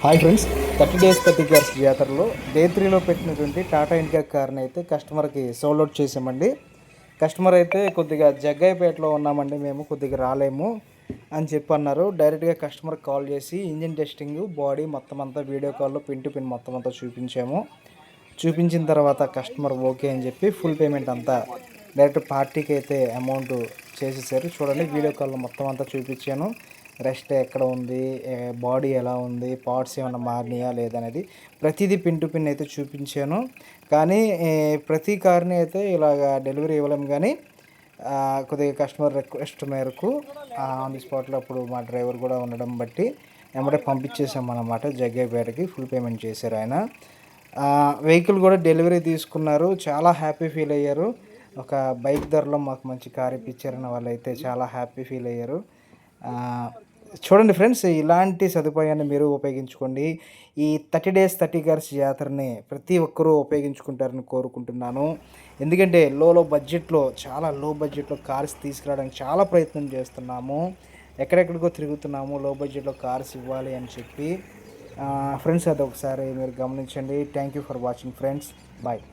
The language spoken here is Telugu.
హాయ్ ఫ్రెండ్స్, 30 డేస్ 30 కార్స్ జాతరలో డే 3లో పెట్టినటువంటి టాటా ఇండికా కార్ని అయితే కస్టమర్కి సోల్డ్ అవుట్ చేసామండి. కస్టమర్ అయితే కొద్దిగా జగ్గయ్యపేటలో ఉన్నామండి, మేము కొద్దిగా రాలేము అని చెప్పి అన్నారు. డైరెక్ట్గా కస్టమర్కి కాల్ చేసి ఇంజిన్ టెస్టింగ్, బాడీ మొత్తం అంతా వీడియో కాల్లో పిన్ టు పిన్ మొత్తం అంతా చూపించాము. చూపించిన తర్వాత కస్టమర్ ఓకే అని చెప్పి ఫుల్ పేమెంట్ అంతా డైరెక్ట్ పార్టీకి అయితే అమౌంట్ చేసేసారు. చూడండి, వీడియో కాల్లో మొత్తం అంతా చూపించాను. రెస్ట్ ఎక్కడ ఉంది, బాడీ ఎలా ఉంది, పార్ట్స్ ఏమైనా మారినాయా లేదనేది ప్రతిదీ పిన్ టు పిన్ అయితే చూపించాను. కానీ ప్రతి కార్ని అయితే ఇలాగ డెలివరీ ఇవ్వలేము. కానీ కొద్దిగా కస్టమర్ రిక్వెస్ట్ మేరకు ఆన్ ది స్పాట్లో అప్పుడు మా డ్రైవర్ కూడా ఉండడం బట్టి వెంబడే పంపించేసాం అన్నమాట. జగ్గయ్యపేటకి ఫుల్ పేమెంట్ చేశారు ఆయన. వెహికల్ కూడా డెలివరీ తీసుకున్నారు, చాలా హ్యాపీ ఫీల్ అయ్యారు. ఒక బైక్ ధరలో మాకు మంచి కార్ ఇప్పించారన్న వాళ్ళు అయితే చాలా హ్యాపీ ఫీల్ అయ్యారు. చూడండి ఫ్రెండ్స్, ఇలాంటి సదుపాయాన్ని మీరు ఉపయోగించుకోండి. ఈ 30 డేస్ 30 కార్స్ జాతరని ప్రతి ఒక్కరూ ఉపయోగించుకుంటారని కోరుకుంటున్నాను. ఎందుకంటే బడ్జెట్లో, చాలా లో బడ్జెట్లో కార్స్ తీసుకురావడానికి చాలా ప్రయత్నం చేస్తున్నాము. ఎక్కడెక్కడికో తిరుగుతున్నాము లో బడ్జెట్లో కార్స్ ఇవ్వాలి అని చెప్పి. ఫ్రెండ్స్, అది ఒకసారి మీరు గమనించండి. Thank you for watching friends. Bye.